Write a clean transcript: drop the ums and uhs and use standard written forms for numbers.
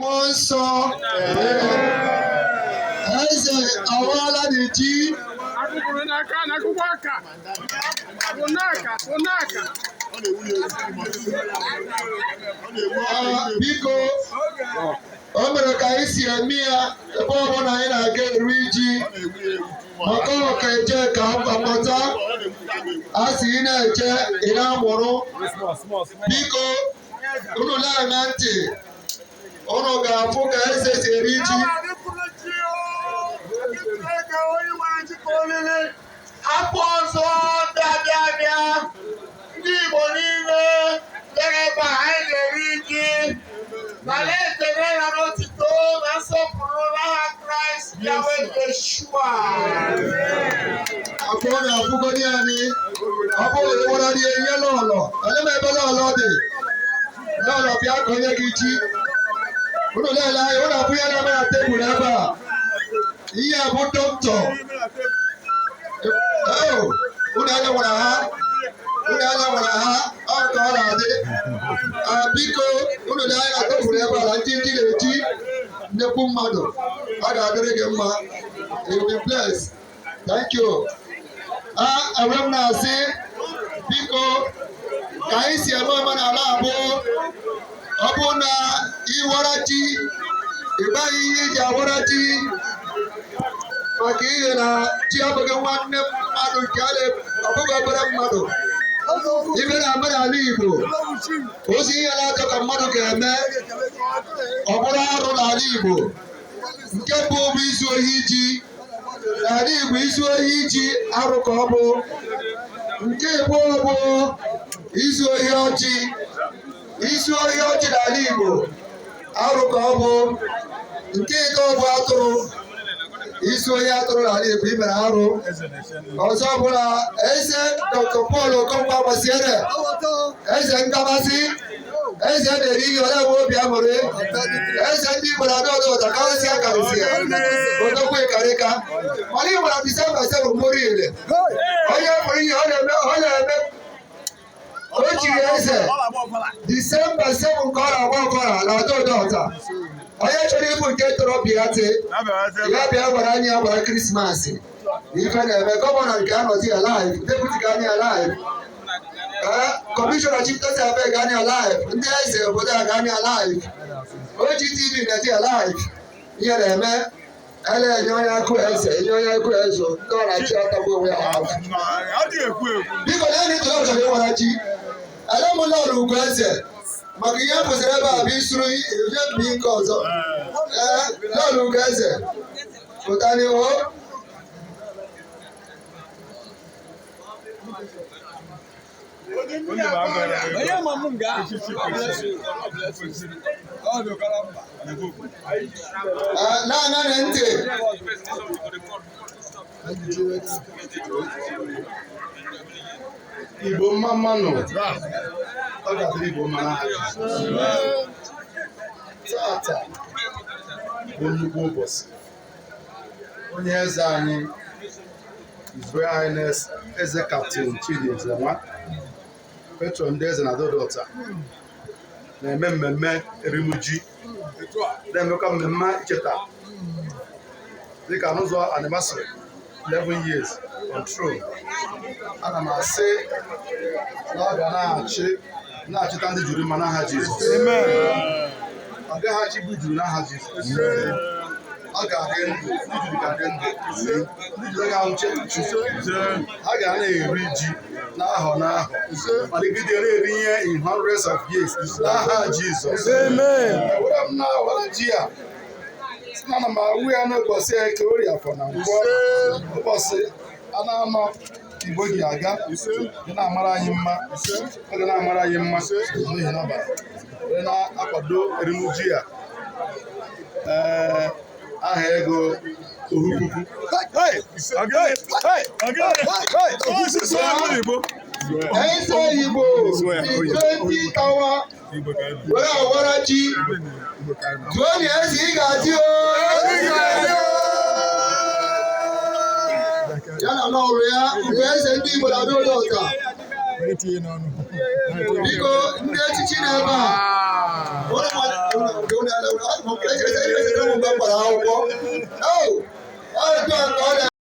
Mọ́sọ ẹsẹ̀ àwọn aládìjí. Akụkụrụ n'aka n'akwụkwọ aka. Bụ n'aka, bụ n'aka. Biko, o mere ka anyị si eme ya ebe ọbụla anyị na-aga eru iji maka ọka eje ka mgbapụta a sị ị na-eje ị na-amụrụ. Biko, unu na-eme ntị. Unu ga-afụ ka eze si eri ji. Afọ ọzọ bịa ndị Igbo niile bịara ebe a anyị ga-eri ji ma na-ekele ya n'otito na nsọpụrụ n'aha Kraịst Yawe Yeshua. Afọ ọ ga-afụgodi anyị ọ bụrụ ịwara dị ihe n'ụlọ onye ma ebe n'ụlọ dị n'ụlọ bịa ka onye gị ji. Unu na-ele anya ụlọ abụ ya na-eme na tebụl ebe a ihe a bụ dọkịta. Unu anya nwere ha ọ ka ọ na-adị. Biko unu na-anya na tebụl ebe a na ndị na-eji nnekwu mmadụ ọ ga-adịrị gị mma. You will be blessed. Thank you. Enwe m na-asị biko ka anyị si eme omenala abụ ọ bụ na ịwara ji ịgbaghị ihe iji awara ji maka ihe na ji abụghị nwanne mmadụ nke ọ bụghị obere mmadụ. Ibe na-eme n'ala Igbo ozi ihe na-achọ ka mmadụ ga-eme ọ bụrụ arụ n'ala Igbo. Nke bụ izu ohi ji n'ala Igbo, izu ohi ji arụ ka ọ bụ. Nke abụọ bụ izu ohi ọjị. Izu ohi ọjị n'ala Igbo arụ ka ọ bụ. Nke ịtọ bụ atụrụ. Izu ohi atụrụ n'ala Igbo imere arụ. Ọzọ bụ na eze Dr. Paul Okonkwo Agbasiere, eze Nkabasị, eze na-eri ihe ole nwe obi aṅụrị, eze ndị Igbo na dọdọ ụda karịsịa karịsịa odogwu ịkarịka. Mana Igbo na Disemba 7 mụrụ ire onye mụrụ ihe ọ na-eme o jiri eze Disemba 7 ka ọ na-agba ọkọra na dọdọ ụda. Onye chọrọ ịbụ nke ntorobịa ya tee ya bịa gwara anyị ya gbara Krismas ife na-eme. Gọvanọ nke anọzi alive, deputi ga anyị alive, kọmishọna Chieftaincy Abeg ga anyị alive, ndị eze obodo a ga anyị alive, OGTV na-eji alive. Ihe na-eme ele enye onye akụ eze enye onye akụ eze ndị ọ na-achị atagbu onwe ya ahụ. Biko na anyị tụrụ ọchọrọ ịwara ji ele m lọrụ ugwu eze maka ihe kwụsịrị ebe a bụ isuru ihe bụ nke ọzọ. Lọrụ ugwu eze pụta n'ihu. Na-aṅa ntị Igbo mma mmanụ ọ ga-adịrị Igbo mma n'aha tata bụ nnukwu ụbọchị. Onye eze anyị His Royal Highness Eze Captain Chidi Ezenwa, patron ndị eze na Dodota, na-eme mmemme erimu ji, na-emekwa mmemme icheta dịka n'ụzọ anniversary 11 years on throne. Ana m asị na ọ ga na-achịta ndị juru mma n'aha Jizọs. Ọ gaghị achịgbu juru n'aha Jizọs. Ọ ga-adị ndụ, ndị juru ga-adị ndụ, ndị juru ga-anwụche nchu. Ha ga na-eri ji n'ahọ n'ahọ, malite na-eri ihe in hundreds of years n'aha Jizọs. Ewere m na-awara ji a ana m awụ ya n'ụbọchị Eke, Orie, Afọ na Nkwọ, ụbọchị a na-anọ Igbo gị aga dị na-amara anyị mma, ọ ga na-amara anyị mma n'ihi na ọbara wee na-akwado erimu ji a. Aha ego Ohupuku eze Igbo ife ndị tawa were awara ji tụọ na eze ị ga-adị ya na n'ọrụ ya mgbe eze ndị Igbo na Dodota. Biko ndị echichi na-ebe a ya na ụlọ ahụ